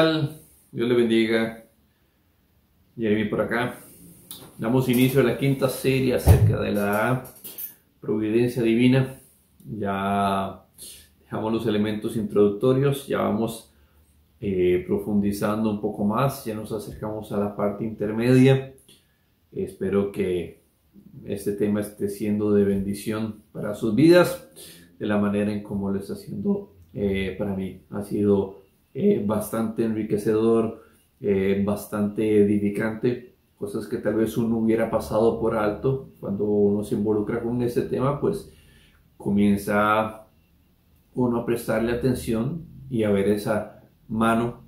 tal? Dios le bendiga. Jeremy por acá. Damos inicio a la quinta serie acerca de la providencia divina. Ya dejamos los elementos introductorios, ya vamos profundizando un poco más, ya nos acercamos a la parte intermedia. Espero que este tema esté siendo de bendición para sus vidas, de la manera en como lo está haciendo para mí. Ha sido bastante enriquecedor, bastante edificante, cosas que tal vez uno hubiera pasado por alto. Cuando uno se involucra con este tema, pues comienza uno a prestarle atención y a ver esa mano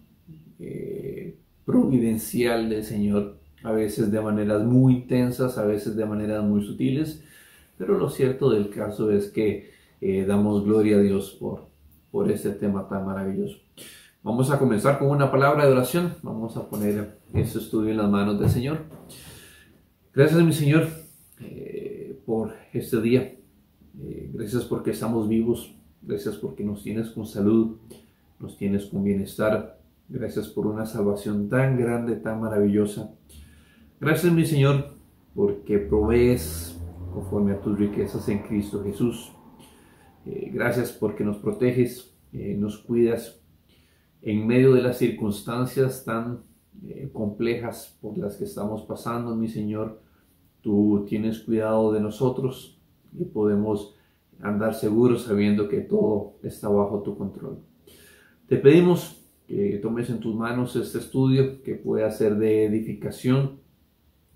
providencial del Señor, a veces de maneras muy intensas, a veces de maneras muy sutiles, pero lo cierto del caso es que damos gloria a Dios por este tema tan maravilloso. Vamos a comenzar con una palabra de oración. Vamos a poner este estudio en las manos del Señor. Gracias, mi Señor, por este día. Gracias porque estamos vivos. Gracias porque nos tienes con salud, nos tienes con bienestar. Gracias por una salvación tan grande, tan maravillosa. Gracias, mi Señor, porque provees conforme a tus riquezas en Cristo Jesús. Gracias porque nos proteges, nos cuidas en medio de las circunstancias tan complejas por las que estamos pasando, mi Señor. Tú tienes cuidado de nosotros y podemos andar seguros sabiendo que todo está bajo tu control. Te pedimos que tomes en tus manos este estudio, que pueda ser de edificación,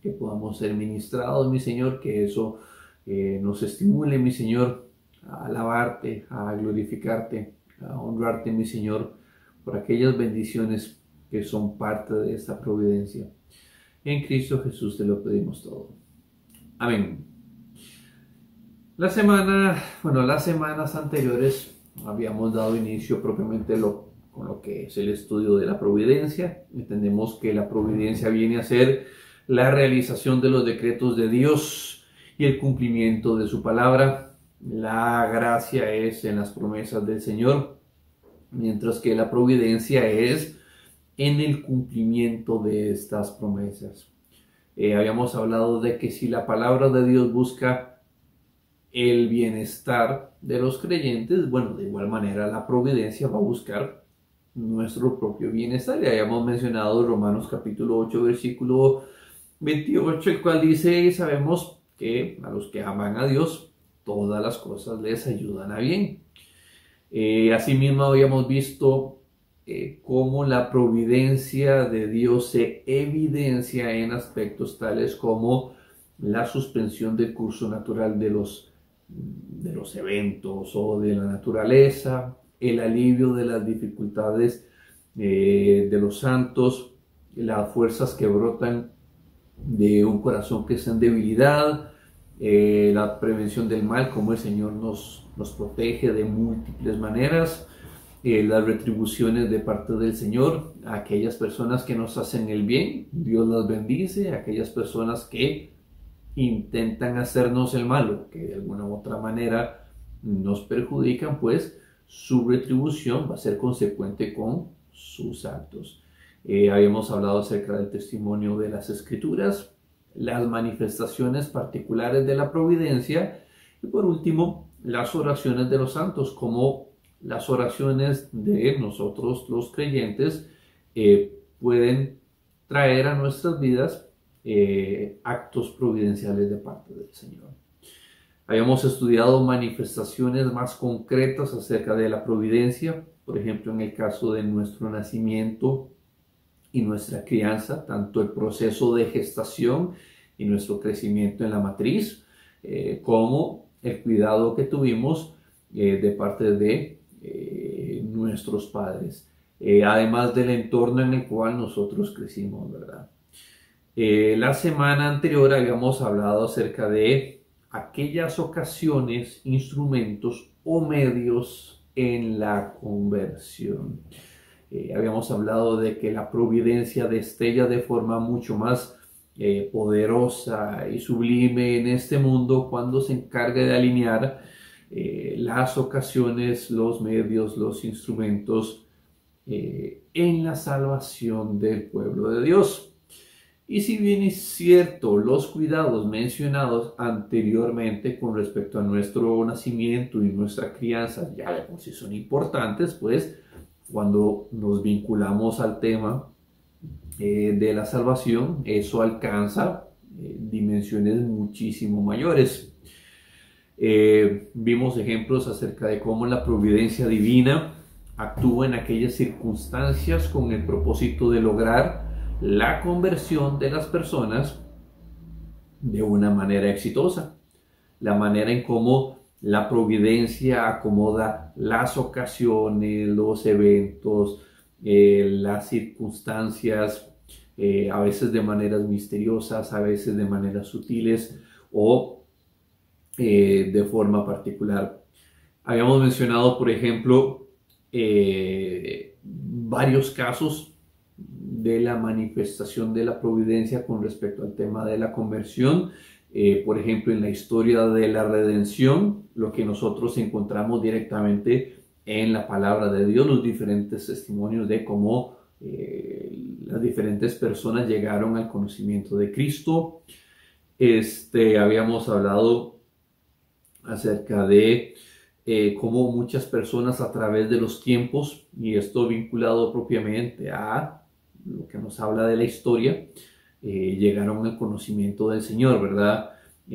que podamos ser ministrados, mi Señor, que eso nos estimule, mi Señor, a alabarte, a glorificarte, a honrarte, mi Señor, por aquellas bendiciones que son parte de esta providencia. En Cristo Jesús te lo pedimos todo. Amén. Las semanas anteriores habíamos dado inicio propiamente con lo que es el estudio de la providencia. Entendemos que la providencia viene a ser la realización de los decretos de Dios y el cumplimiento de su palabra. La gracia es en las promesas del Señor, mientras que la providencia es en el cumplimiento de estas promesas. Habíamos hablado de que si la palabra de Dios busca el bienestar de los creyentes, bueno, de igual manera la providencia va a buscar nuestro propio bienestar. Ya habíamos mencionado Romanos capítulo 8, versículo 28, el cual dice: y sabemos que a los que aman a Dios, todas las cosas les ayudan a bien. Asimismo habíamos visto cómo la providencia de Dios se evidencia en aspectos tales como la suspensión del curso natural de los eventos o de la naturaleza, el alivio de las dificultades de los santos, las fuerzas que brotan de un corazón que está en debilidad, la prevención del mal, como el Señor nos protege de múltiples maneras, las retribuciones de parte del Señor a aquellas personas que nos hacen el bien, Dios las bendice. A aquellas personas que intentan hacernos el malo, que de alguna u otra manera nos perjudican, pues su retribución va a ser consecuente con sus actos. Habíamos hablado acerca del testimonio de las Escrituras, las manifestaciones particulares de la providencia y por último las oraciones de los santos, como las oraciones de nosotros los creyentes pueden traer a nuestras vidas actos providenciales de parte del Señor. Habíamos estudiado manifestaciones más concretas acerca de la providencia, por ejemplo en el caso de nuestro nacimiento y nuestra crianza, tanto el proceso de gestación y nuestro crecimiento en la matriz, como el cuidado que tuvimos de parte de nuestros padres, además del entorno en el cual nosotros crecimos, ¿verdad? La semana anterior habíamos hablado acerca de aquellas ocasiones, instrumentos o medios en la conversión. Habíamos hablado de que la providencia destella de forma mucho más poderosa y sublime en este mundo cuando se encarga de alinear las ocasiones, los medios, los instrumentos en la salvación del pueblo de Dios. Y si bien es cierto, los cuidados mencionados anteriormente con respecto a nuestro nacimiento y nuestra crianza ya de por sí son importantes, pues cuando nos vinculamos al tema de la salvación, eso alcanza dimensiones muchísimo mayores. Vimos ejemplos acerca de cómo la providencia divina actúa en aquellas circunstancias con el propósito de lograr la conversión de las personas de una manera exitosa. La manera en cómo la providencia acomoda las ocasiones, los eventos, las circunstancias, a veces de maneras misteriosas, a veces de maneras sutiles o de forma particular. Habíamos mencionado, por ejemplo, varios casos de la manifestación de la providencia con respecto al tema de la conversión. Por ejemplo, en la historia de la redención, lo que nosotros encontramos directamente en la palabra de Dios, los diferentes testimonios de cómo las diferentes personas llegaron al conocimiento de Cristo. Habíamos hablado acerca de cómo muchas personas a través de los tiempos, y esto vinculado propiamente a lo que nos habla de la historia, llegaron al conocimiento del Señor, ¿verdad?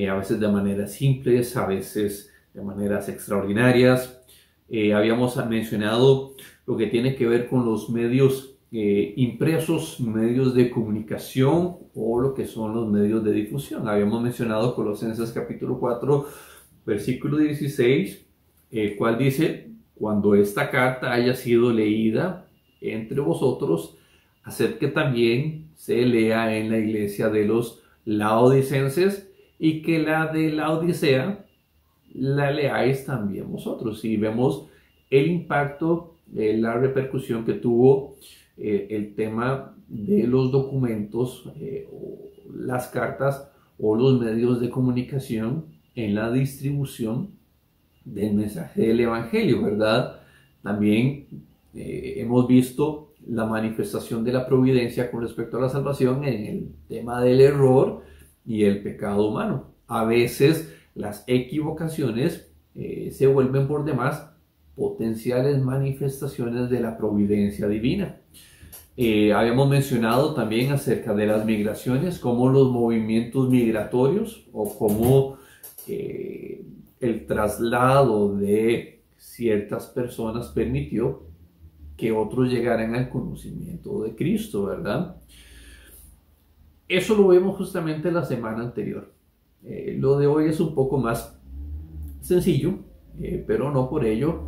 A veces de maneras simples, a veces de maneras extraordinarias. Habíamos mencionado lo que tiene que ver con los medios impresos, medios de comunicación o lo que son los medios de difusión. Habíamos mencionado Colosenses capítulo 4, versículo 16, cual dice: cuando esta carta haya sido leída entre vosotros, haced que también se lea en la iglesia de los laodicenses, y que la de Laodicea la leáis también vosotros. Y vemos el impacto, la repercusión que tuvo el tema de los documentos, o las cartas o los medios de comunicación en la distribución del mensaje del Evangelio, ¿verdad? También hemos visto la manifestación de la providencia con respecto a la salvación en el tema del error y el pecado humano. A veces las equivocaciones se vuelven por demás potenciales manifestaciones de la providencia divina. Habíamos mencionado también acerca de las migraciones, como los movimientos migratorios o como el traslado de ciertas personas permitió que otros llegaran al conocimiento de Cristo, ¿verdad? Eso lo vemos justamente la semana anterior. Lo de hoy es un poco más sencillo, pero no por ello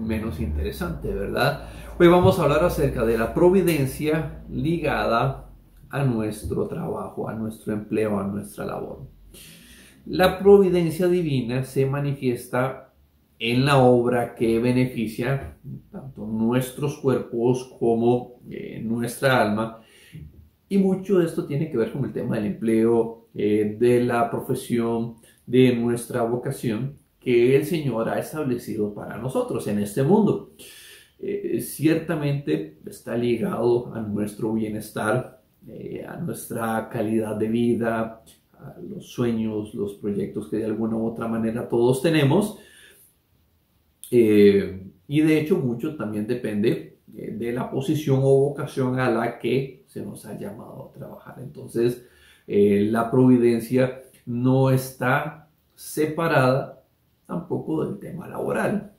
menos interesante, ¿verdad? Hoy vamos a hablar acerca de la providencia ligada a nuestro trabajo, a nuestro empleo, a nuestra labor. La providencia divina se manifiesta en la obra que beneficia tanto nuestros cuerpos como nuestra alma, y mucho de esto tiene que ver con el tema del empleo, de la profesión, de nuestra vocación que el Señor ha establecido para nosotros en este mundo. Ciertamente está ligado a nuestro bienestar, a nuestra calidad de vida, a los sueños, los proyectos que de alguna u otra manera todos tenemos. Y de hecho mucho también depende de la posición o vocación a la que se nos ha llamado a trabajar. Entonces la providencia no está separada tampoco del tema laboral.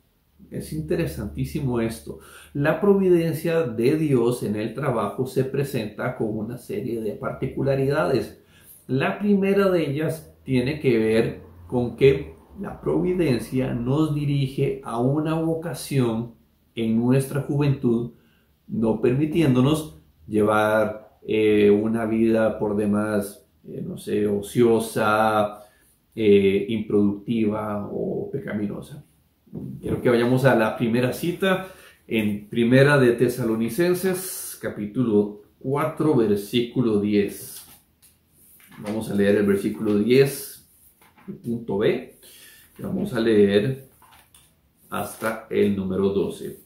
Es interesantísimo esto. La providencia de Dios en el trabajo se presenta con una serie de particularidades. La primera de ellas tiene que ver con que la providencia nos dirige a una vocación en nuestra juventud, no permitiéndonos llevar una vida por demás, ociosa, improductiva o pecaminosa. Quiero que vayamos a la primera cita en Primera de Tesalonicenses, capítulo 4, versículo 10. Vamos a leer el versículo 10, punto B. Vamos a leer hasta el número 12.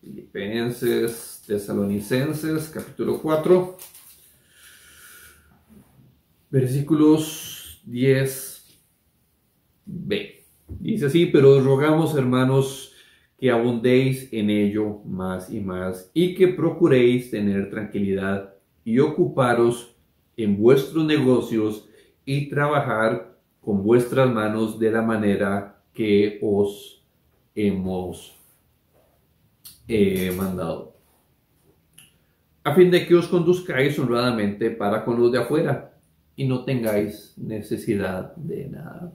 Filipenses, Tesalonicenses, capítulo 4, versículos 10b. Dice así: pero os rogamos, hermanos, que abundéis en ello más y más, y que procuréis tener tranquilidad y ocuparos en vuestros negocios y trabajar con vuestras manos de la manera que os hemos mandado, a fin de que os conduzcáis honradamente para con los de afuera y no tengáis necesidad de nada.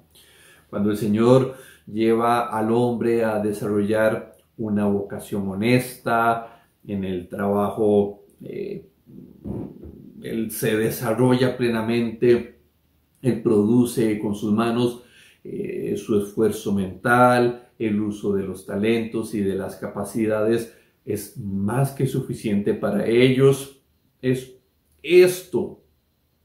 Cuando el Señor lleva al hombre a desarrollar una vocación honesta en el trabajo, él se desarrolla plenamente, él produce con sus manos su esfuerzo mental, el uso de los talentos y de las capacidades es más que suficiente para ellos. Es esto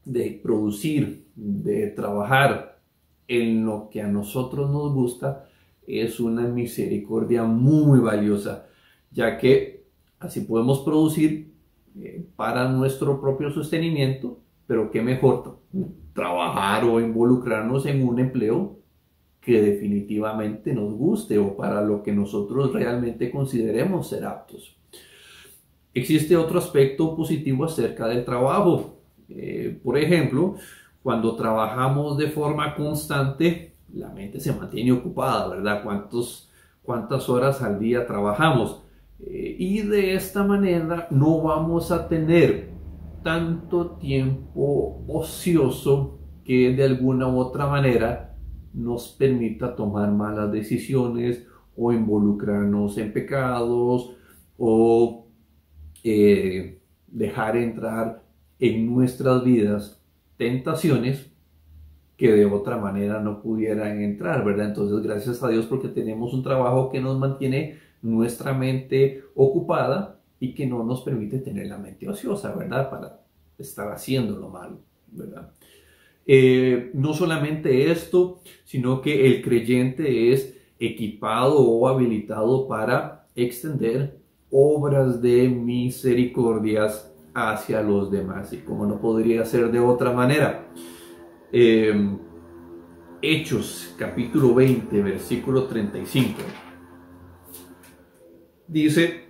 de producir, de trabajar en lo que a nosotros nos gusta, es una misericordia muy valiosa, ya que así podemos producir para nuestro propio sostenimiento, pero qué mejor trabajar o involucrarnos en un empleo que definitivamente nos guste o para lo que nosotros realmente consideremos ser aptos. Existe otro aspecto positivo acerca del trabajo. Por ejemplo, cuando trabajamos de forma constante, la mente se mantiene ocupada, ¿verdad? ¿Cuántas horas al día trabajamos? Y de esta manera no vamos a tener tanto tiempo ocioso que de alguna u otra manera nos permita tomar malas decisiones o involucrarnos en pecados o dejar entrar en nuestras vidas tentaciones que de otra manera no pudieran entrar, ¿verdad? Entonces, gracias a Dios porque tenemos un trabajo que nos mantiene nuestra mente ocupada y que no nos permite tener la mente ociosa, ¿verdad? Para estar haciendo lo malo, ¿verdad? No solamente esto, sino que el creyente es equipado o habilitado para extender obras de misericordias hacia los demás. Y como no podría ser de otra manera, Hechos capítulo 20, versículo 35, dice: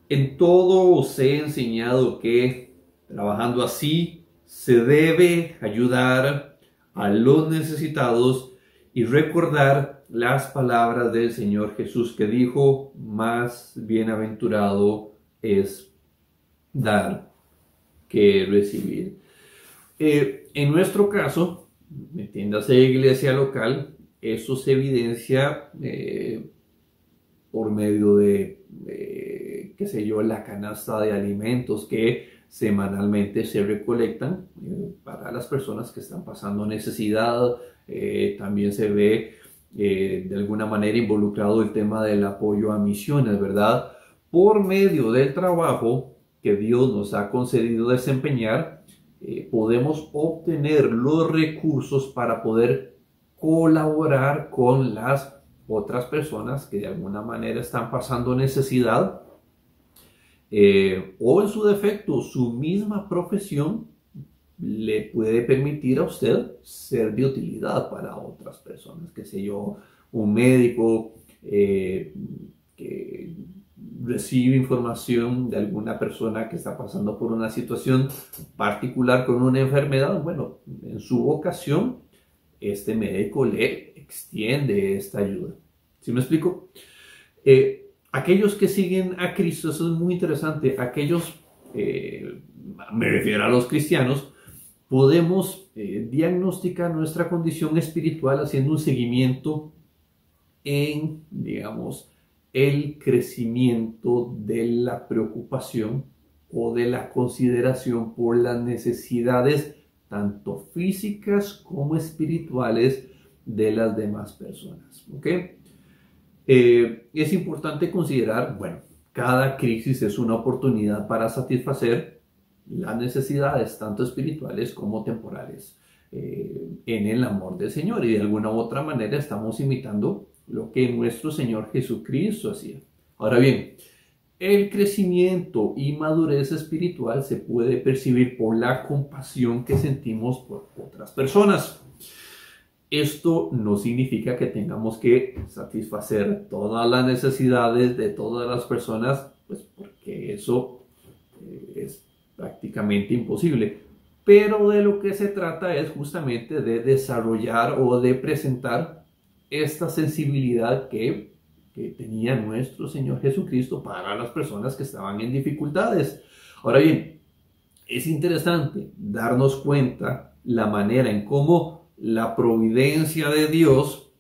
en todo os he enseñado que, trabajando así, se debe ayudar a los necesitados y recordar las palabras del Señor Jesús, que dijo: más bienaventurado es dar que recibir. En nuestro caso, entiéndase iglesia local, eso se evidencia por medio de, qué sé yo, la canasta de alimentos que semanalmente se recolectan para las personas que están pasando necesidad. También se ve de alguna manera involucrado el tema del apoyo a misiones, ¿verdad? Por medio del trabajo que Dios nos ha concedido desempeñar, podemos obtener los recursos para poder colaborar con las otras personas que de alguna manera están pasando necesidad, o en su defecto su misma profesión le puede permitir a usted ser de utilidad para otras personas, qué sé yo, un médico que recibe información de alguna persona que está pasando por una situación particular con una enfermedad. Bueno, en su vocación este médico le extiende esta ayuda. ¿Sí me explico? Aquellos que siguen a Cristo, eso es muy interesante, aquellos, me refiero a los cristianos, podemos diagnosticar nuestra condición espiritual haciendo un seguimiento en, digamos, el crecimiento de la preocupación o de la consideración por las necesidades tanto físicas como espirituales de las demás personas. ¿Ok? Es importante considerar, bueno, cada crisis es una oportunidad para satisfacer las necesidades tanto espirituales como temporales en el amor del Señor, y de alguna u otra manera estamos imitando lo que nuestro Señor Jesucristo hacía. Ahora bien, El crecimiento y madurez espiritual se puede percibir por la compasión que sentimos por otras personas. Esto no significa que tengamos que satisfacer todas las necesidades de todas las personas, pues porque eso es prácticamente imposible. Pero de lo que se trata es justamente de desarrollar o de presentar esta sensibilidad que tenía nuestro Señor Jesucristo para las personas que estaban en dificultades. Ahora bien, es interesante darnos cuenta la manera en cómo la providencia de Dios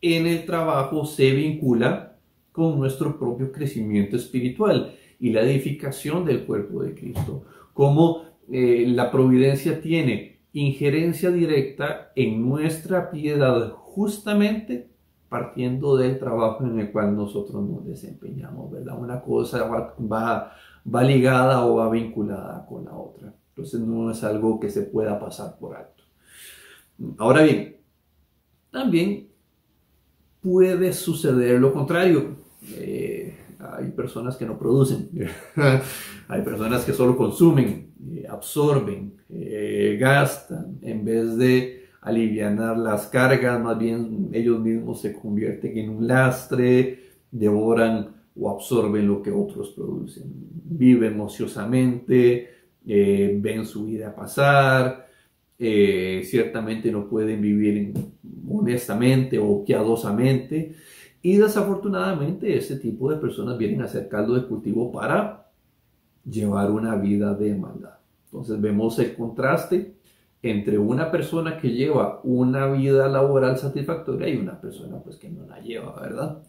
en el trabajo se vincula con nuestro propio crecimiento espiritual y la edificación del cuerpo de Cristo. Cómo la providencia tiene injerencia directa en nuestra piedad justamente partiendo del trabajo en el cual nosotros nos desempeñamos, ¿verdad? Una cosa va ligada o va vinculada con la otra. Entonces no es algo que se pueda pasar por alto. Ahora bien, también puede suceder lo contrario. Hay personas que no producen, hay personas que solo consumen, absorben, gastan, en vez de alivianar las cargas, más bien ellos mismos se convierten en un lastre, devoran o absorben lo que otros producen, viven ociosamente, ven su vida pasar, ciertamente no pueden vivir honestamente o piadosamente. Y desafortunadamente este tipo de personas vienen a ser caldo de cultivo para llevar una vida de maldad. Entonces vemos el contraste entre una persona que lleva una vida laboral satisfactoria y una persona pues que no la lleva, ¿verdad?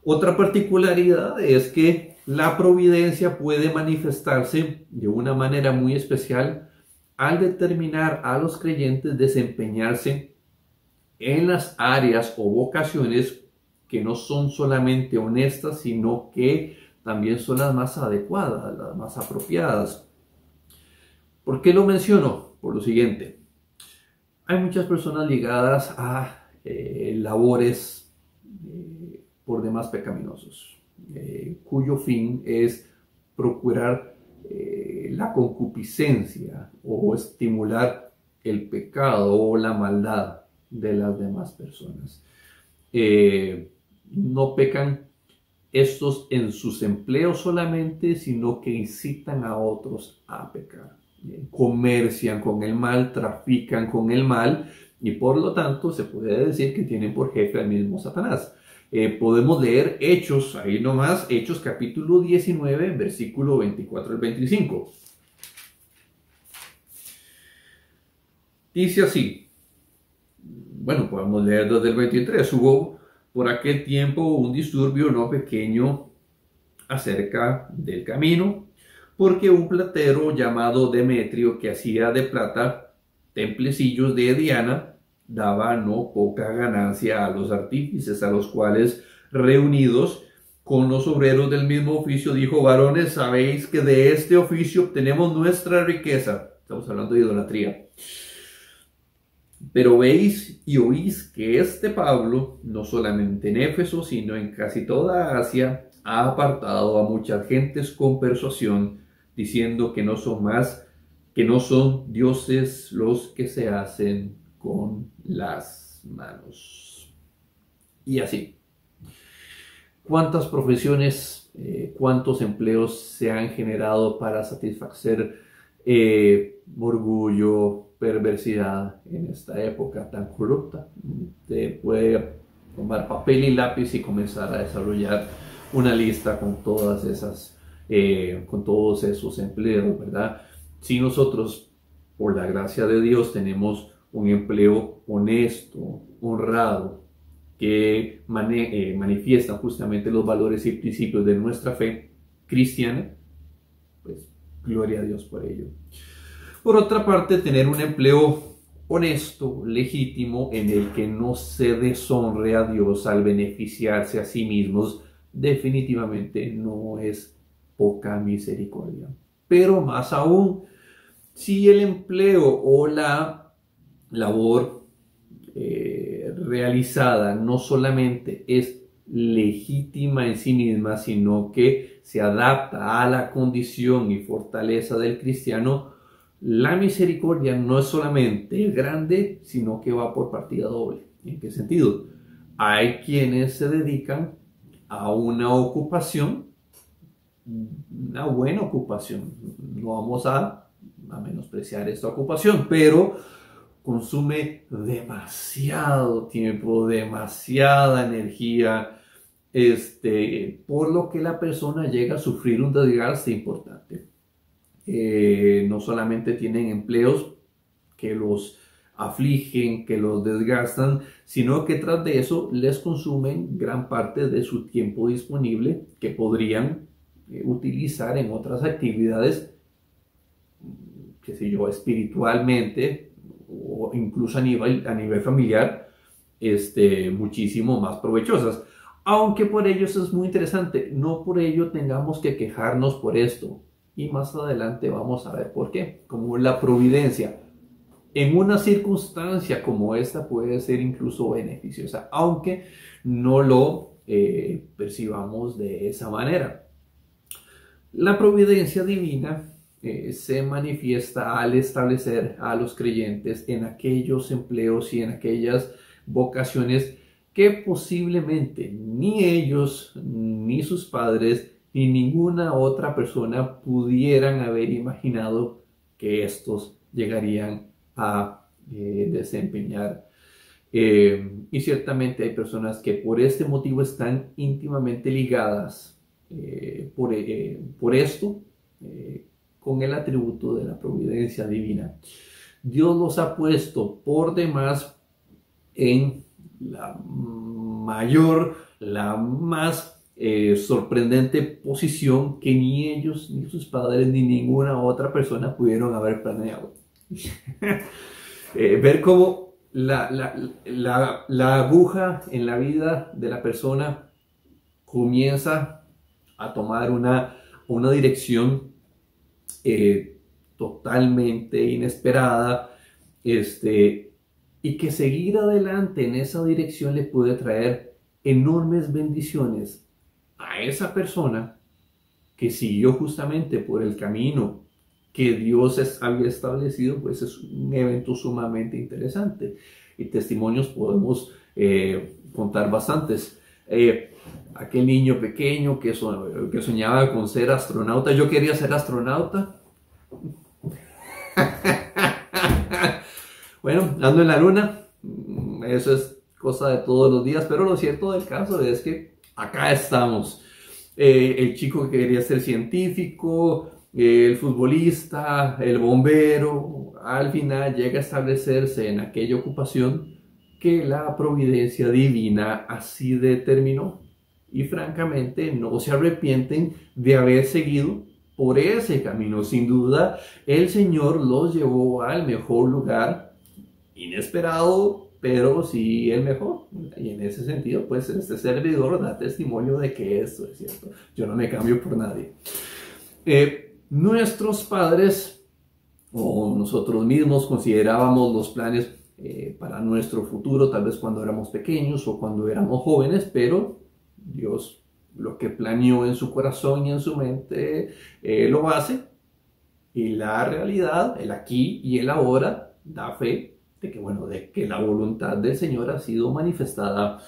Otra particularidad es que la providencia puede manifestarse de una manera muy especial al determinar a los creyentes desempeñarse en las áreas o vocaciones que no son solamente honestas, sino que también son las más adecuadas, las más apropiadas. ¿Por qué lo menciono? Por lo siguiente. Hay muchas personas ligadas a labores por demás pecaminosos, cuyo fin es procurar la concupiscencia o estimular el pecado o la maldad de las demás personas. No pecan estos en sus empleos solamente, sino que incitan a otros a pecar. Comercian con el mal, trafican con el mal y por lo tanto se puede decir que tienen por jefe al mismo Satanás. Podemos leer Hechos, ahí nomás, Hechos capítulo 19, versículo 24 al 25. Dice así, bueno, podemos leer desde el 23, hubo por aquel tiempo un disturbio no pequeño acerca del camino, porque un platero llamado Demetrio, que hacía de plata templecillos de Diana, daba no poca ganancia a los artífices, a los cuales reunidos con los obreros del mismo oficio dijo: varones, sabéis que de este oficio obtenemos nuestra riqueza. Estamos hablando de idolatría. Pero veis y oís que este Pablo, no solamente en Éfeso, sino en casi toda Asia, ha apartado a muchas gentes con persuasión, diciendo que no son dioses los que se hacen con las manos. Y así. ¿Cuántas profesiones, cuántos empleos se han generado para satisfacer orgullo, perversidad en esta época tan corrupta? Te puede tomar papel y lápiz y comenzar a desarrollar una lista con todas esas, con todos esos empleos, ¿verdad? Si nosotros, por la gracia de Dios, tenemos un empleo honesto, honrado, que manifiestan justamente los valores y principios de nuestra fe cristiana, pues gloria a Dios por ello. Por otra parte, tener un empleo honesto, legítimo, en el que no se deshonre a Dios al beneficiarse a sí mismos, definitivamente no es poca misericordia. Pero más aún, si el empleo o la labor realizada no solamente es legítima en sí misma, sino que se adapta a la condición y fortaleza del cristiano, la misericordia no es solamente grande, sino que va por partida doble. ¿En qué sentido? Hay quienes se dedican a una ocupación, una buena ocupación. No vamos a menospreciar esta ocupación, pero consume demasiado tiempo, demasiada energía, por lo que la persona llega a sufrir un desgaste importante. No solamente tienen empleos que los afligen, que los desgastan, sino que tras de eso les consumen gran parte de su tiempo disponible que podrían utilizar en otras actividades, qué sé yo, espiritualmente o incluso a nivel familiar, muchísimo más provechosas. Aunque por ello eso es muy interesante, no por ello tengamos que quejarnos por esto. Y más adelante vamos a ver por qué. Como la providencia en una circunstancia como esta puede ser incluso beneficiosa, aunque no lo percibamos de esa manera. La providencia divina se manifiesta al establecer a los creyentes en aquellos empleos y en aquellas vocaciones que posiblemente ni ellos, ni sus padres, ni ninguna otra persona pudieran haber imaginado que estos llegarían a desempeñar. Y ciertamente hay personas que por este motivo están íntimamente ligadas por esto, con el atributo de la providencia divina. Dios los ha puesto por demás en la mayor, la más sorprendente posición que ni ellos, ni sus padres, ni ninguna otra persona pudieron haber planeado. Ver cómo la aguja en la vida de la persona comienza a tomar una dirección totalmente inesperada, y que seguir adelante en esa dirección le puede traer enormes bendiciones a esa persona que siguió justamente por el camino que Dios había establecido. Pues es un evento sumamente interesante y testimonios podemos contar bastantes. Aquel niño pequeño que soñaba con ser astronauta. Yo quería ser astronauta. Bueno, ando en la luna. Eso es cosa de todos los días, pero lo cierto del caso es que acá estamos. El chico que quería ser científico, el futbolista, el bombero, al final llega a establecerse en aquella ocupación que la providencia divina así determinó. Y francamente no se arrepienten de haber seguido por ese camino. Sin duda, el Señor los llevó al mejor lugar, inesperado, pero sí el mejor. Y en ese sentido, pues este servidor da testimonio de que esto es cierto. Yo no me cambio por nadie. Nuestros padres o nosotros mismos considerábamos los planes para nuestro futuro, tal vez cuando éramos pequeños o cuando éramos jóvenes, pero Dios lo que planeó en su corazón y en su mente lo hace, y la realidad, el aquí y el ahora, da fe de que la voluntad del Señor ha sido manifestada.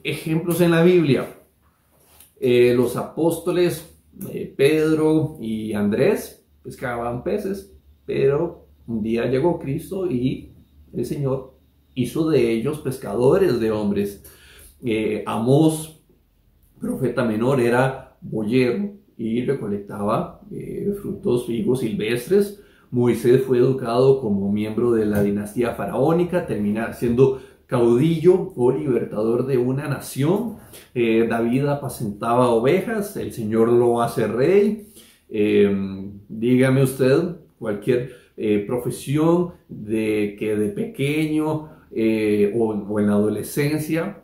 Ejemplos en la Biblia: los apóstoles Pedro y Andrés pescaban peces, pero un día llegó Cristo y el Señor hizo de ellos pescadores de hombres. Amós, profeta menor, era boyero y recolectaba frutos higos silvestres. Moisés fue educado como miembro de la dinastía faraónica, termina siendo caudillo o libertador de una nación. David apacentaba ovejas, el Señor lo hace rey. Dígame usted cualquier profesión que de pequeño o en la adolescencia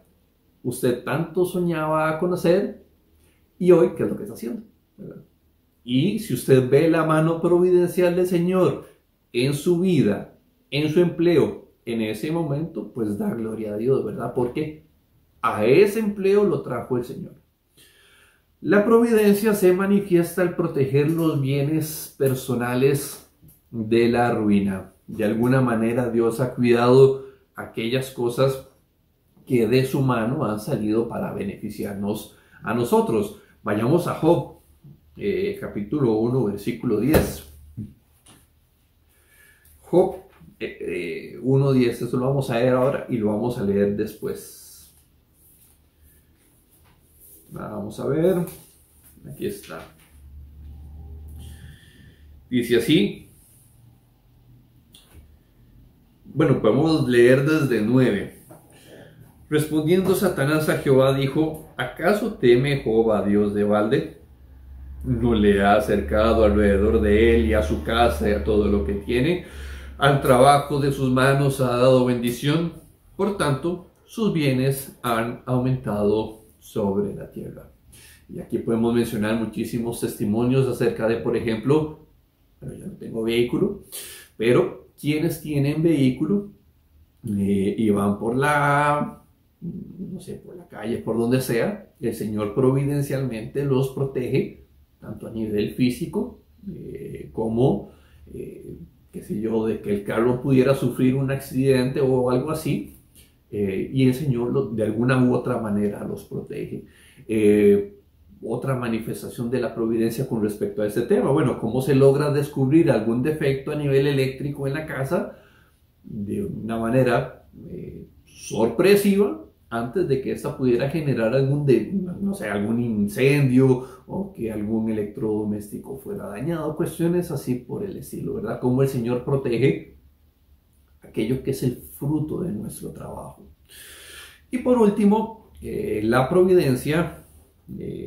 usted tanto soñaba conocer, y hoy, ¿qué es lo que está haciendo? ¿Verdad? Y si usted ve la mano providencial del Señor en su vida, en su empleo, en ese momento, pues da gloria a Dios, ¿verdad? Porque a ese empleo lo trajo el Señor. La providencia se manifiesta al proteger los bienes personales de la ruina. De alguna manera Dios ha cuidado aquellas cosas que de su mano han salido para beneficiarnos a nosotros. Vayamos a Job, capítulo 1, versículo 10. Job 1:10, eso lo vamos a leer ahora y lo vamos a leer después. Vamos a ver, aquí está. Dice así. Bueno, podemos leer desde 9. Respondiendo Satanás a Jehová dijo: ¿acaso teme Jehová a Dios de balde? ¿No le ha acercado alrededor de él y a su casa y a todo lo que tiene? Al trabajo de sus manos ha dado bendición, por tanto, sus bienes han aumentado sobre la tierra. Y aquí podemos mencionar muchísimos testimonios acerca de, por ejemplo, bueno, yo no tengo vehículo, pero quienes tienen vehículo y van por no sé, por la calle, por donde sea, el Señor providencialmente los protege, tanto a nivel físico como qué sé yo, de que el carro pudiera sufrir un accidente o algo así, y el Señor de alguna u otra manera los protege. Otra manifestación de la providencia con respecto a este tema, bueno, ¿cómo se logra descubrir algún defecto a nivel eléctrico en la casa de una manera sorpresiva antes de que ésta pudiera generar algún incendio o que algún electrodoméstico fuera dañado? Cuestiones así por el estilo, ¿verdad? Cómo el Señor protege aquello que es el fruto de nuestro trabajo. Y por último, la providencia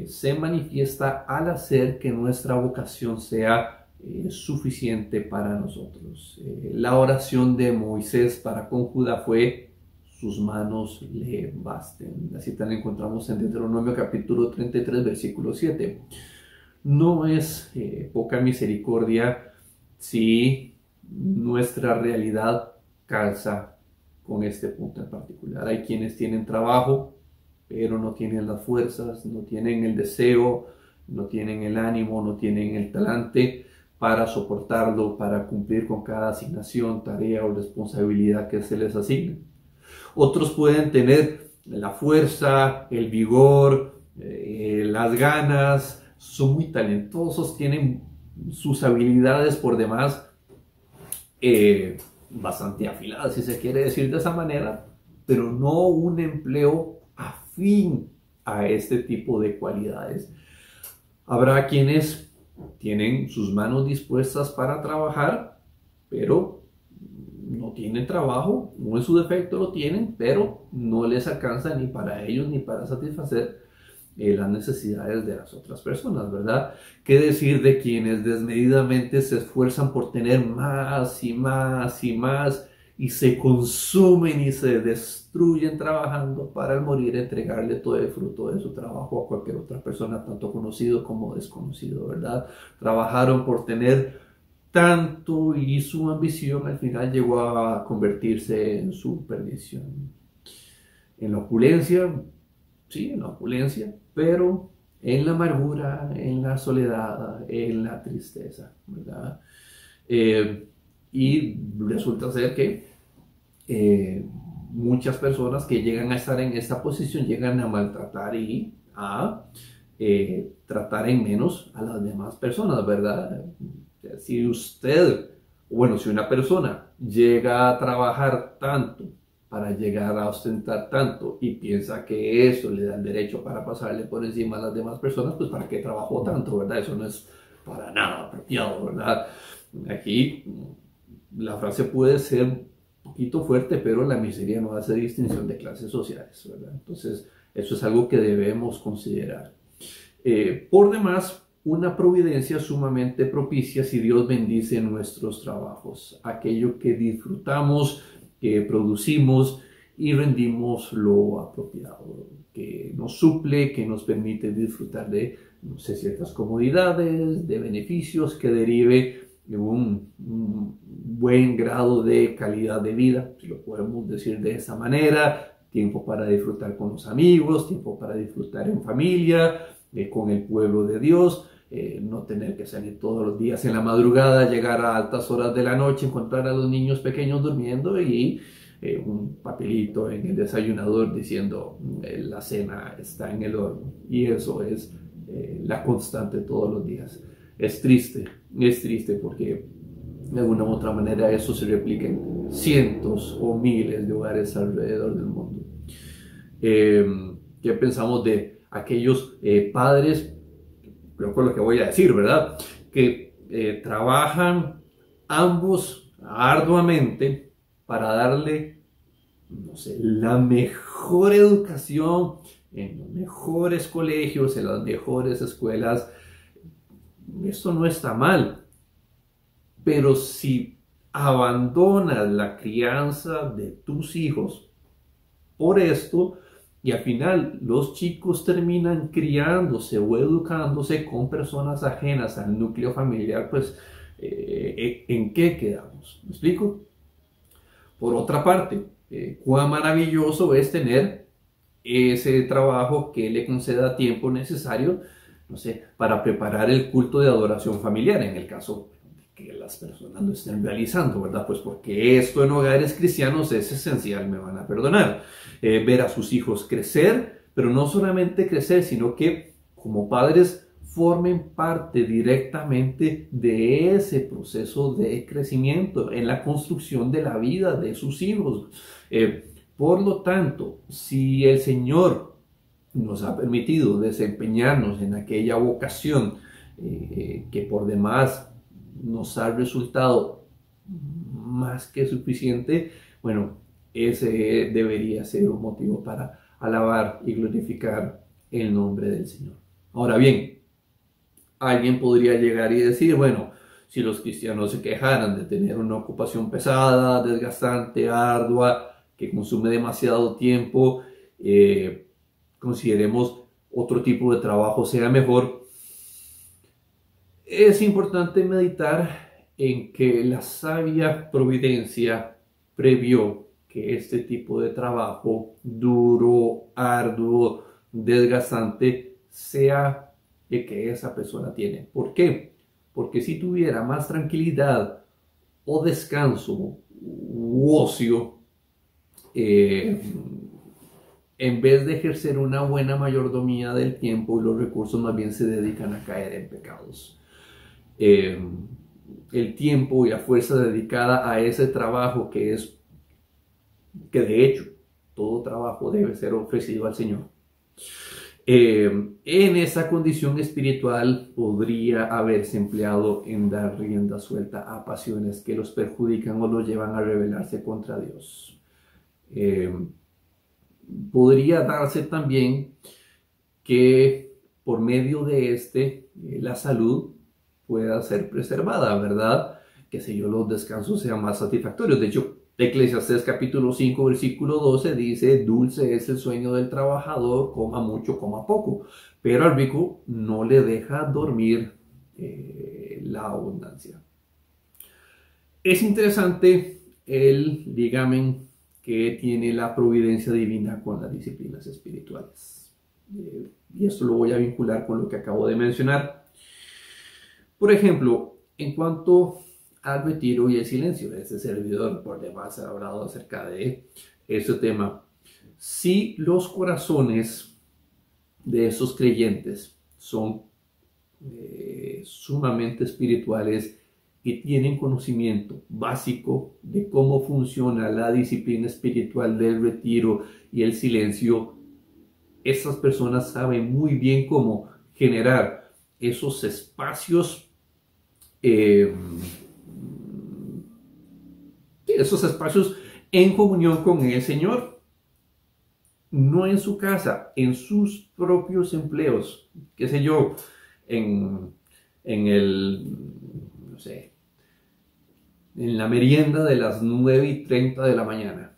se manifiesta al hacer que nuestra vocación sea suficiente para nosotros. La oración de Moisés para con Judá fue: sus manos le basten. La cita la encontramos en Deuteronomio capítulo 33, versículo 7. No es poca misericordia si nuestra realidad calza con este punto en particular. Hay quienes tienen trabajo, pero no tienen las fuerzas, no tienen el deseo, no tienen el ánimo, no tienen el talante para soportarlo, para cumplir con cada asignación, tarea o responsabilidad que se les asigne. Otros pueden tener la fuerza, el vigor, las ganas, son muy talentosos, tienen sus habilidades por demás bastante afiladas, si se quiere decir de esa manera, pero no un empleo afín a este tipo de cualidades. Habrá quienes tienen sus manos dispuestas para trabajar, pero no tienen trabajo, no es su defecto, lo tienen, pero no les alcanza ni para ellos ni para satisfacer las necesidades de las otras personas, ¿verdad? ¿Qué decir de quienes desmedidamente se esfuerzan por tener más y más y más y se consumen y se destruyen trabajando para al morir entregarle todo el fruto de su trabajo a cualquier otra persona, tanto conocido como desconocido, ¿verdad? Trabajaron por tener tanto y su ambición al final llegó a convertirse en su perdición. En la opulencia, sí, en la opulencia, pero en la amargura, en la soledad, en la tristeza, ¿verdad? Y resulta ser que muchas personas que llegan a estar en esta posición llegan a maltratar y a tratar en menos a las demás personas, ¿verdad? Si si una persona llega a trabajar tanto para llegar a ostentar tanto y piensa que eso le da el derecho para pasarle por encima a las demás personas, pues ¿para qué trabajó tanto, verdad? Eso no es para nada apropiado, ¿verdad? Aquí la frase puede ser un poquito fuerte, pero la miseria no hace distinción de clases sociales, ¿verdad? Entonces, eso es algo que debemos considerar. Por demás, una providencia sumamente propicia si Dios bendice nuestros trabajos, aquello que disfrutamos, que producimos y rendimos lo apropiado, que nos suple, que nos permite disfrutar de, no sé, ciertas comodidades, de beneficios que derive de un buen grado de calidad de vida, si lo podemos decir de esa manera, tiempo para disfrutar con los amigos, tiempo para disfrutar en familia, con el pueblo de Dios, no tener que salir todos los días en la madrugada, llegar a altas horas de la noche, encontrar a los niños pequeños durmiendo y un papelito en el desayunador diciendo la cena está en el horno. Y eso es la constante todos los días. Es triste porque de alguna u otra manera eso se replica en cientos o miles de hogares alrededor del mundo. ¿Qué pensamos de aquellos padres? Creo que es lo que voy a decir, ¿verdad? Que trabajan ambos arduamente para darle, no sé, la mejor educación en los mejores colegios, en las mejores escuelas. Esto no está mal, pero si abandonas la crianza de tus hijos por esto, y al final los chicos terminan criándose o educándose con personas ajenas al núcleo familiar, pues ¿en qué quedamos? ¿Me explico? Por otra parte, cuán maravilloso es tener ese trabajo que le conceda tiempo necesario, no sé, para preparar el culto de adoración familiar, en el caso que las personas lo estén realizando, ¿verdad? Pues porque esto en hogares cristianos es esencial, me van a perdonar. Ver a sus hijos crecer, pero no solamente crecer, sino que como padres formen parte directamente de ese proceso de crecimiento en la construcción de la vida de sus hijos. Por lo tanto, si el Señor nos ha permitido desempeñarnos en aquella vocación que por demás nos ha resultado más que suficiente, bueno, ese debería ser un motivo para alabar y glorificar el nombre del Señor. Ahora bien, alguien podría llegar y decir, bueno, si los cristianos se quejaran de tener una ocupación pesada, desgastante, ardua, que consume demasiado tiempo, consideremos otro tipo de trabajo sea mejor. Es importante meditar en que la sabia providencia previó que este tipo de trabajo duro, arduo, desgastante sea el que esa persona tiene. ¿Por qué? Porque si tuviera más tranquilidad o descanso u ocio, en vez de ejercer una buena mayordomía del tiempo y los recursos, más bien se dedican a caer en pecados. El tiempo y la fuerza dedicada a ese trabajo que de hecho todo trabajo debe ser ofrecido al Señor, en esa condición espiritual podría haberse empleado en dar rienda suelta a pasiones que los perjudican o los llevan a rebelarse contra Dios. Podría darse también que por medio de la salud pueda ser preservada, ¿verdad? Que sé yo, los descansos sean más satisfactorios. De hecho, Eclesiastés capítulo 5, versículo 12 dice, dulce es el sueño del trabajador, coma mucho, coma poco, pero al rico no le deja dormir la abundancia. Es interesante el ligamen que tiene la providencia divina con las disciplinas espirituales. Y esto lo voy a vincular con lo que acabo de mencionar. Por ejemplo, en cuanto al retiro y el silencio, este servidor por demás ha hablado acerca de este tema. Si los corazones de esos creyentes son sumamente espirituales y tienen conocimiento básico de cómo funciona la disciplina espiritual del retiro y el silencio, estas personas saben muy bien cómo generar esos espacios en comunión con el Señor, no en su casa, en sus propios empleos, qué sé yo, en la merienda de las 9:30 de la mañana,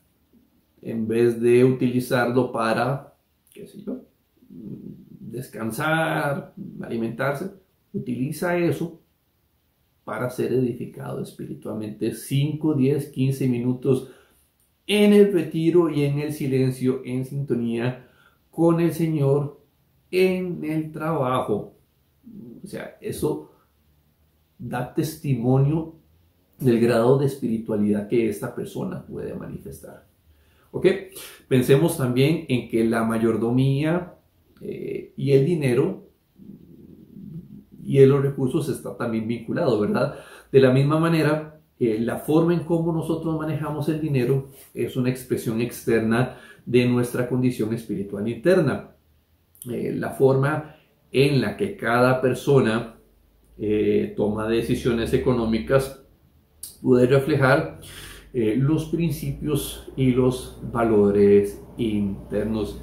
en vez de utilizarlo para, qué sé yo, descansar, alimentarse, utiliza eso para ser edificado espiritualmente. 5, 10, 15 minutos en el retiro y en el silencio, en sintonía con el Señor, en el trabajo. O sea, eso da testimonio del grado de espiritualidad que esta persona puede manifestar. ¿Ok? Pensemos también en que la mayordomía y el dinero y los recursos está también vinculado, ¿verdad? De la misma manera, la forma en cómo nosotros manejamos el dinero es una expresión externa de nuestra condición espiritual interna. La forma en la que cada persona toma decisiones económicas puede reflejar los principios y los valores internos.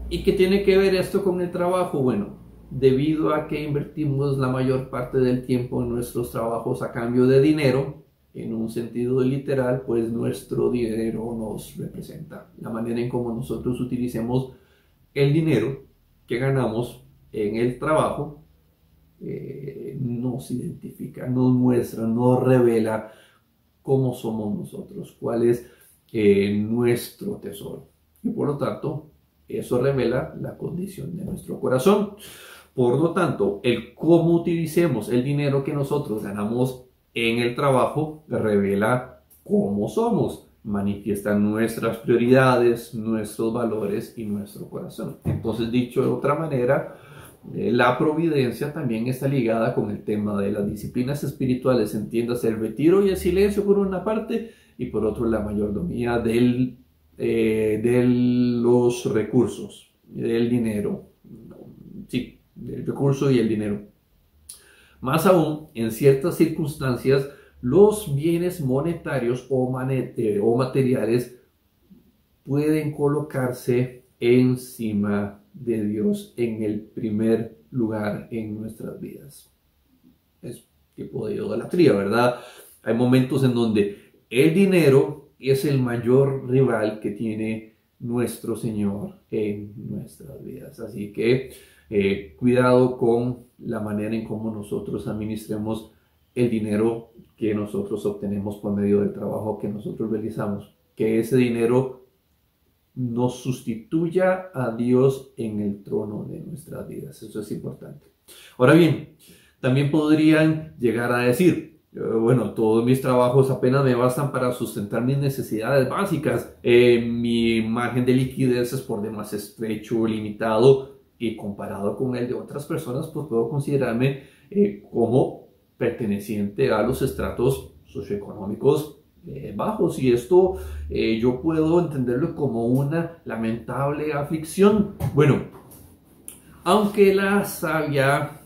¿Y qué tiene que ver esto con el trabajo? Bueno, debido a que invertimos la mayor parte del tiempo en nuestros trabajos a cambio de dinero, en un sentido literal, pues nuestro dinero nos representa. La manera en cómo nosotros utilicemos el dinero que ganamos en el trabajo nos identifica, nos muestra, nos revela cómo somos nosotros, cuál es nuestro tesoro. Y por lo tanto, eso revela la condición de nuestro corazón. Por lo tanto, el cómo utilicemos el dinero que nosotros ganamos en el trabajo revela cómo somos, manifiesta nuestras prioridades, nuestros valores y nuestro corazón. Entonces, dicho de otra manera, la providencia también está ligada con el tema de las disciplinas espirituales, entiéndase el retiro y el silencio por una parte, y por otro la mayordomía de los recursos, del dinero, sí, del recurso y el dinero. Más aún, en ciertas circunstancias, los bienes monetarios o materiales pueden colocarse encima de Dios en el primer lugar en nuestras vidas. Es tipo de idolatría, ¿verdad? Hay momentos en donde el dinero es el mayor rival que tiene nuestro Señor en nuestras vidas. Así que cuidado con la manera en cómo nosotros administremos el dinero que nosotros obtenemos por medio del trabajo que nosotros realizamos. Que ese dinero nos sustituya a Dios en el trono de nuestras vidas. Eso es importante. Ahora bien, también podrían llegar a decir, bueno, todos mis trabajos apenas me bastan para sustentar mis necesidades básicas. Mi margen de liquidez es por demás estrecho, limitado, y comparado con el de otras personas, pues puedo considerarme como perteneciente a los estratos socioeconómicos bajos, y esto yo puedo entenderlo como una lamentable aflicción. Bueno, aunque la sabia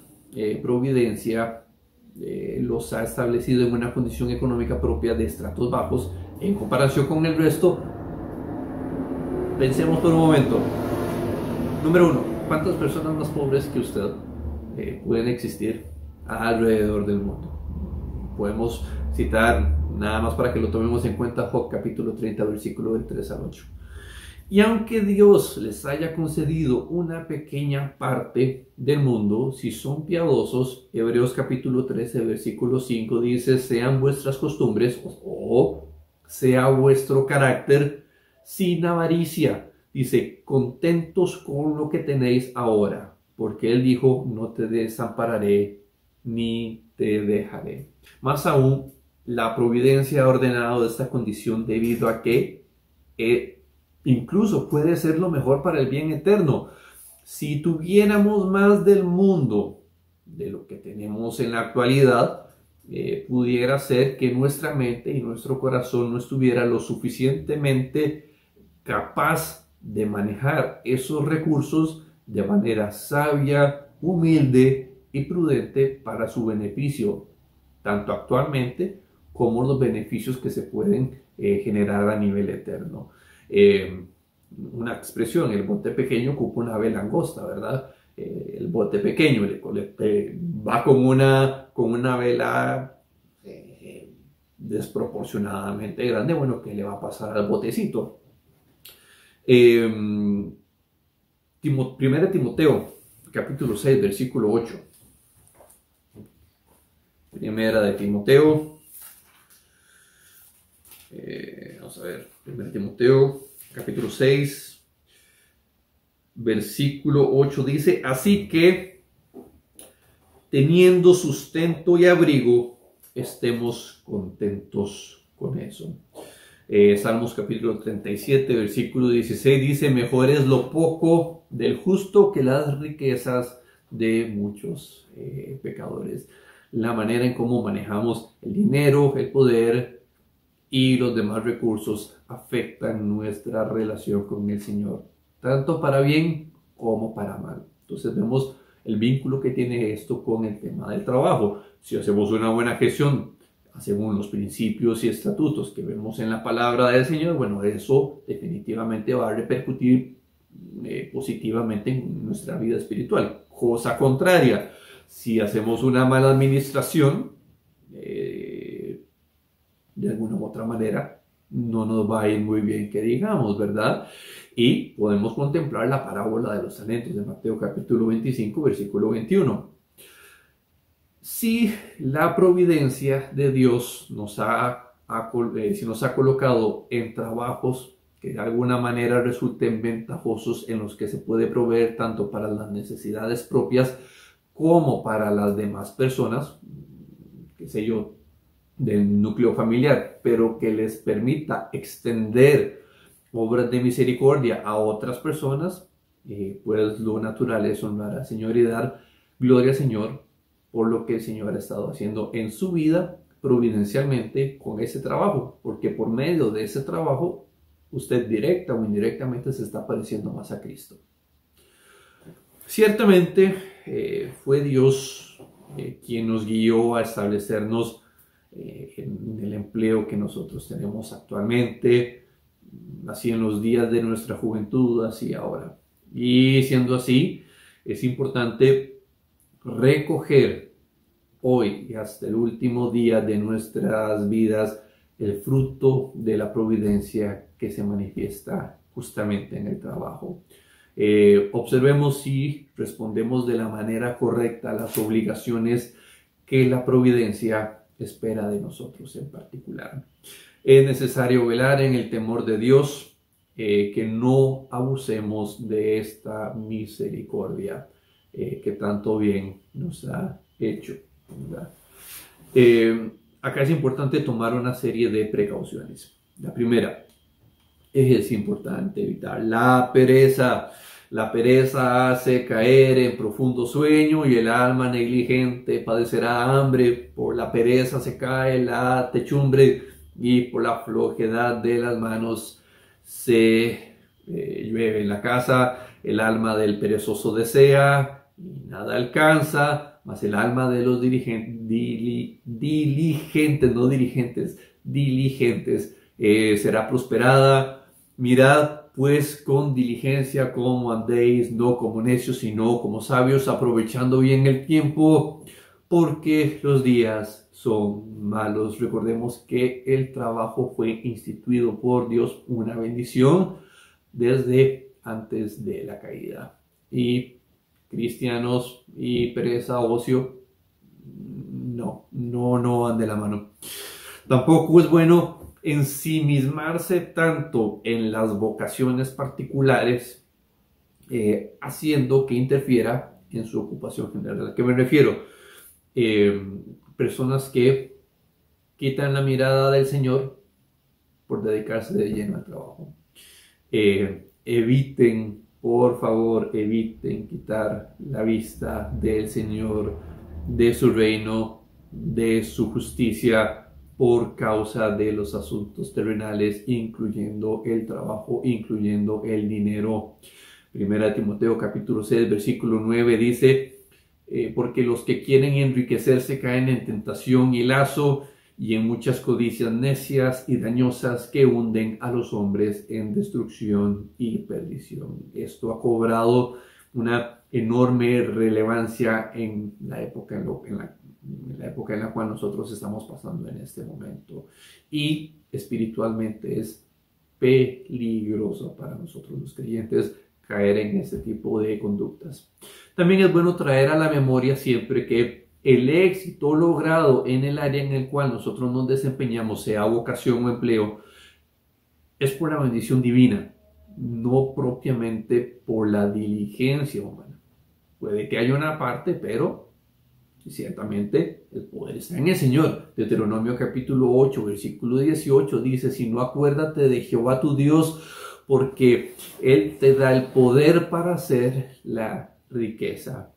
providencia los ha establecido en una condición económica propia de estratos bajos en comparación con el resto, pensemos por un momento. Número uno, ¿cuántas personas más pobres que usted pueden existir alrededor del mundo? Podemos citar, nada más para que lo tomemos en cuenta, Job capítulo 30, versículo del 3 al 8. Y aunque Dios les haya concedido una pequeña parte del mundo, si son piadosos, Hebreos capítulo 13, versículo 5 dice, sean vuestras costumbres o sea vuestro carácter sin avaricia. Dice, contentos con lo que tenéis ahora, porque Él dijo, no te desampararé ni te dejaré. Más aún, la providencia ha ordenado esta condición debido a que incluso puede ser lo mejor para el bien eterno. Si tuviéramos más del mundo de lo que tenemos en la actualidad, pudiera ser que nuestra mente y nuestro corazón no estuviera lo suficientemente capaz de manejar esos recursos de manera sabia, humilde y prudente para su beneficio, tanto actualmente como los beneficios que se pueden generar a nivel eterno. Una expresión, el bote pequeño ocupa una vela angosta, ¿verdad? El bote pequeño va con una vela desproporcionadamente grande. Bueno, ¿qué le va a pasar al botecito? Primera Timoteo, capítulo 6, versículo 8. Primera de Timoteo. Vamos a ver. Primera Timoteo, capítulo 6, versículo 8 dice: así que, teniendo sustento y abrigo, estemos contentos con eso. Salmos capítulo 37, versículo 16 dice: mejor es lo poco del justo que las riquezas de muchos pecadores. La manera en cómo manejamos el dinero, el poder y los demás recursos afectan nuestra relación con el Señor, tanto para bien como para mal. Entonces vemos el vínculo que tiene esto con el tema del trabajo. Si hacemos una buena gestión según los principios y estatutos que vemos en la palabra del Señor, bueno, eso definitivamente va a repercutir positivamente en nuestra vida espiritual. Cosa contraria, si hacemos una mala administración, de alguna u otra manera, no nos va a ir muy bien, que digamos, ¿verdad? Y podemos contemplar la parábola de los talentos de Mateo capítulo 25, versículo 21. Si la providencia de Dios nos ha colocado en trabajos que de alguna manera resulten ventajosos, en los que se puede proveer tanto para las necesidades propias como para las demás personas, qué sé yo, del núcleo familiar, pero que les permita extender obras de misericordia a otras personas, pues lo natural es honrar al Señor y dar gloria al Señor por lo que el Señor ha estado haciendo en su vida providencialmente con ese trabajo, porque por medio de ese trabajo usted directa o indirectamente se está pareciendo más a Cristo. Ciertamente fue Dios quien nos guió a establecernos en el empleo que nosotros tenemos actualmente, así en los días de nuestra juventud, así ahora. Y siendo así, es importante recoger hoy y hasta el último día de nuestras vidas el fruto de la providencia que se manifiesta justamente en el trabajo. Observemos si respondemos de la manera correcta a las obligaciones que la providencia espera de nosotros en particular. Es necesario velar en el temor de Dios, que no abusemos de esta misericordia que tanto bien nos ha hecho. Acá es importante tomar una serie de precauciones. La primera, es importante evitar la pereza. La pereza hace caer en profundo sueño y el alma negligente padecerá hambre. Por la pereza se cae la techumbre y por la flojedad de las manos se llueve. En la casa el alma del perezoso desea y nada alcanza, mas el alma de los diligentes será prosperada. Mirad pues con diligencia cómo andéis, no como necios, sino como sabios, aprovechando bien el tiempo, porque los días son malos. Recordemos que el trabajo fue instituido por Dios, una bendición desde antes de la caída. Y cristianos y pereza, ocio, no van de la mano. Tampoco es bueno ensimismarse tanto en las vocaciones particulares, haciendo que interfiera en su ocupación general. ¿A qué me refiero? Personas que quitan la mirada del Señor por dedicarse de lleno al trabajo. Por favor, eviten quitar la vista del Señor, de su reino, de su justicia, por causa de los asuntos terrenales, incluyendo el trabajo, incluyendo el dinero. Primera Timoteo capítulo 6, versículo 9 dice: porque los que quieren enriquecerse caen en tentación y lazo y en muchas codicias necias y dañosas que hunden a los hombres en destrucción y perdición. Esto ha cobrado una enorme relevancia en la época en la cual nosotros estamos pasando en este momento, y espiritualmente es peligroso para nosotros los creyentes caer en este tipo de conductas. También es bueno traer a la memoria siempre que el éxito logrado en el área en el cual nosotros nos desempeñamos, sea vocación o empleo, es por la bendición divina. no propiamente por la diligencia humana. Puede que haya una parte, pero ciertamente el poder está en el Señor. Deuteronomio capítulo 8, versículo 18 dice: si no, acuérdate de Jehová tu Dios, porque Él te da el poder para hacer la riqueza.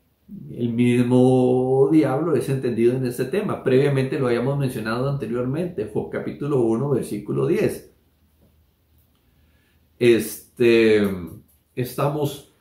El mismo diablo es entendido en este tema. Previamente lo habíamos mencionado anteriormente, Job capítulo 1, versículo 10. Estamos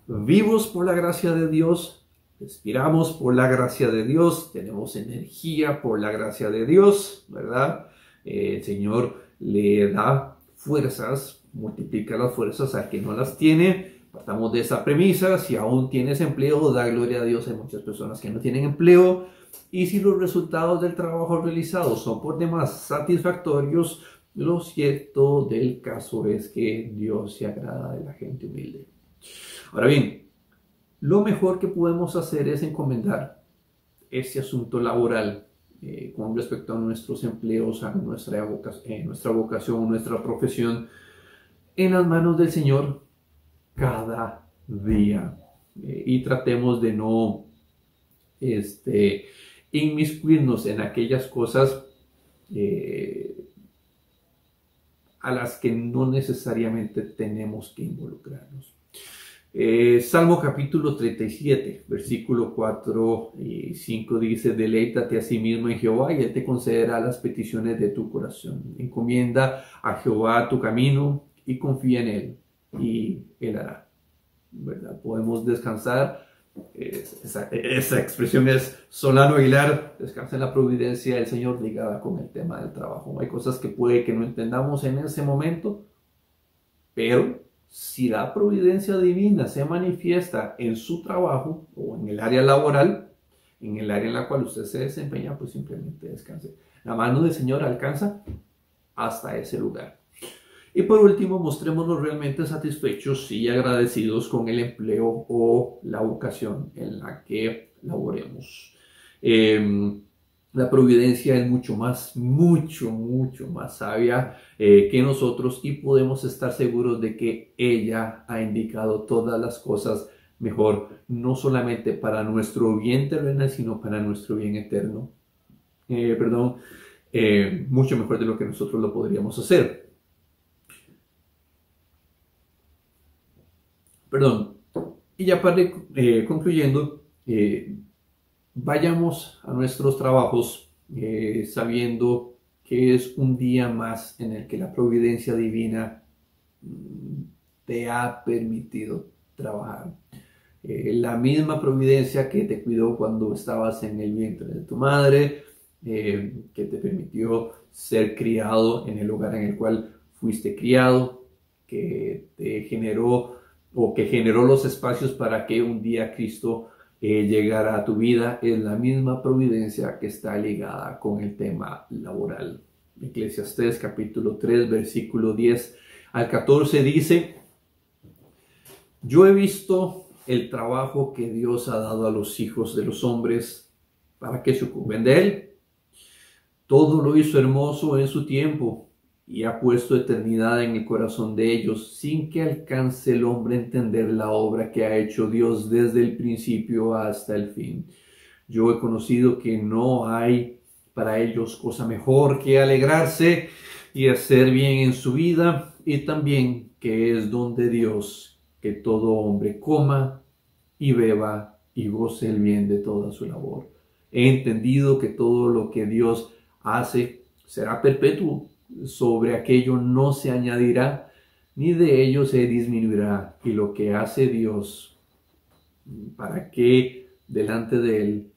vivos por la gracia de Dios, respiramos por la gracia de Dios, tenemos energía por la gracia de Dios, ¿verdad? El Señor le da fuerzas, multiplica las fuerzas al que no las tiene. Partamos de esa premisa: si aún tienes empleo, da gloria a Dios. Hay muchas personas que no tienen empleo, y si los resultados del trabajo realizado son por demás satisfactorios, lo cierto del caso es que Dios se agrada de la gente humilde. Ahora bien, lo mejor que podemos hacer es encomendar este asunto laboral con respecto a nuestros empleos, a nuestra vocación, nuestra profesión, en las manos del Señor cada día. Y tratemos de no inmiscuirnos en aquellas cosas a las que no necesariamente tenemos que involucrarnos. Salmo capítulo 37, versículo 4 y 5 dice: deleítate a sí mismo en Jehová, y Él te concederá las peticiones de tu corazón. Encomienda a Jehová tu camino y confía en Él, y Él hará. ¿Verdad? Podemos descansar. Esa expresión es Solano Aguilar: descansa en la providencia del Señor, ligada con el tema del trabajo. Hay cosas que puede que no entendamos en ese momento, pero si la providencia divina se manifiesta en su trabajo o en el área laboral, en el área en la cual usted se desempeña, pues simplemente descanse. La mano del Señor alcanza hasta ese lugar. Y por último, mostrémonos realmente satisfechos y agradecidos con el empleo o la vocación en la que laboremos. La providencia es mucho más sabia que nosotros, y podemos estar seguros de que ella ha indicado todas las cosas mejor, no solamente para nuestro bien terrenal, sino para nuestro bien eterno. Mucho mejor de lo que nosotros lo podríamos hacer. Y ya para concluyendo, vayamos a nuestros trabajos sabiendo que es un día más en el que la providencia divina te ha permitido trabajar. La misma providencia que te cuidó cuando estabas en el vientre de tu madre, que te permitió ser criado en el lugar en el cual fuiste criado, que te generó los espacios para que un día Cristo llegara a tu vida, es la misma providencia que está ligada con el tema laboral. Eclesiastés capítulo 3, versículo 10 al 14 dice: yo he visto el trabajo que Dios ha dado a los hijos de los hombres para que se ocupen de él. Todo lo hizo hermoso en su tiempo, y ha puesto eternidad en el corazón de ellos, sin que alcance el hombre a entender la obra que ha hecho Dios desde el principio hasta el fin. Yo he conocido que no hay para ellos cosa mejor que alegrarse y hacer bien en su vida, y también que es don de Dios que todo hombre coma y beba y goce el bien de toda su labor. He entendido que todo lo que Dios hace será perpetuo. Sobre aquello no se añadirá, ni de ello se disminuirá. Y lo que hace Dios, para que delante de Él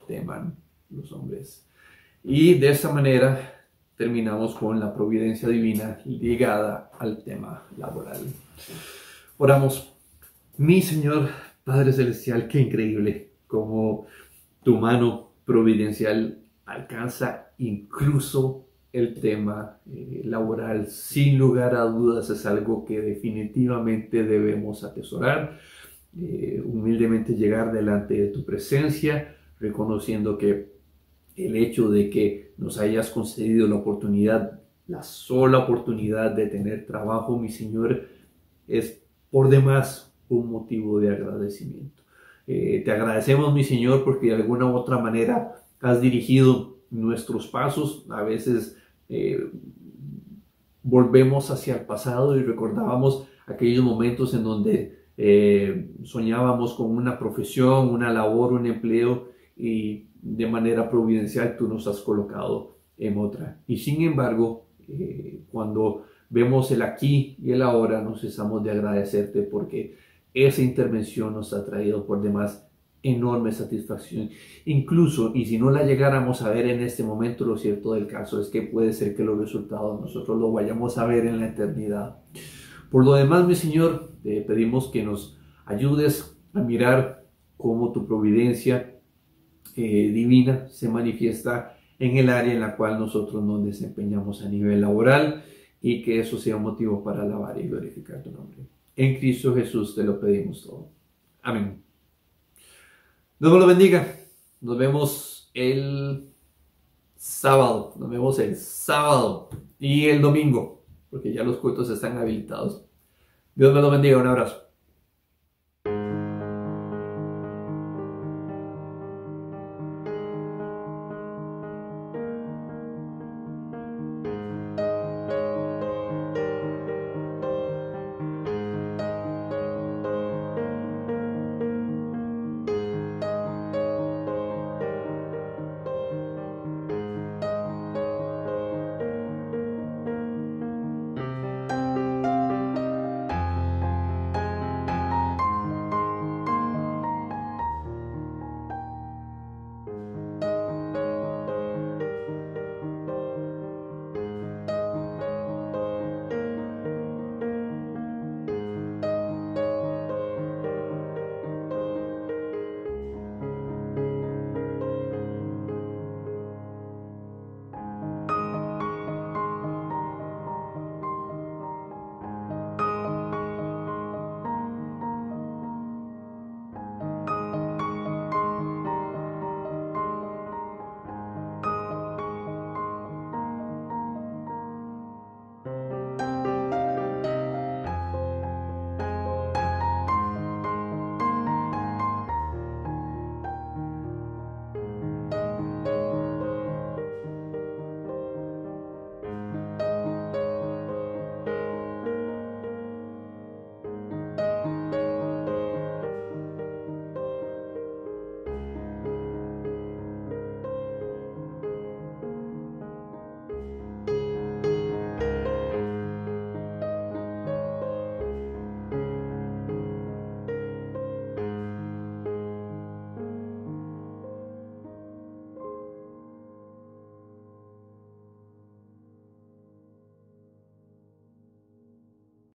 teman los hombres. Y de esa manera terminamos con la providencia divina ligada al tema laboral. Oramos. Mi Señor Padre Celestial, qué increíble cómo tu mano providencial alcanza incluso el tema laboral. Sin lugar a dudas es algo que definitivamente debemos atesorar. Humildemente llegar delante de tu presencia, reconociendo que el hecho de que nos hayas concedido la oportunidad, la sola oportunidad de tener trabajo, mi Señor, es por demás un motivo de agradecimiento. Te agradecemos, mi Señor, porque de alguna u otra manera has dirigido nuestros pasos. A veces volvemos hacia el pasado y recordábamos aquellos momentos en donde soñábamos con una profesión, una labor, un empleo, y de manera providencial tú nos has colocado en otra. Y sin embargo, cuando vemos el aquí y el ahora, no cesamos de agradecerte porque esa intervención nos ha traído por demás enorme satisfacción. Incluso, y si no la llegáramos a ver en este momento, lo cierto del caso es que puede ser que los resultados nosotros lo vayamos a ver en la eternidad. Por lo demás, mi Señor, te pedimos que nos ayudes a mirar cómo tu providencia divina se manifiesta en el área en la cual nosotros nos desempeñamos a nivel laboral, y que eso sea un motivo para alabar y glorificar tu nombre. En Cristo Jesús te lo pedimos todo. Amén. Dios me lo bendiga. Nos vemos el sábado. Nos vemos el sábado y el domingo, porque ya los cultos están habilitados. Dios me lo bendiga. Un abrazo.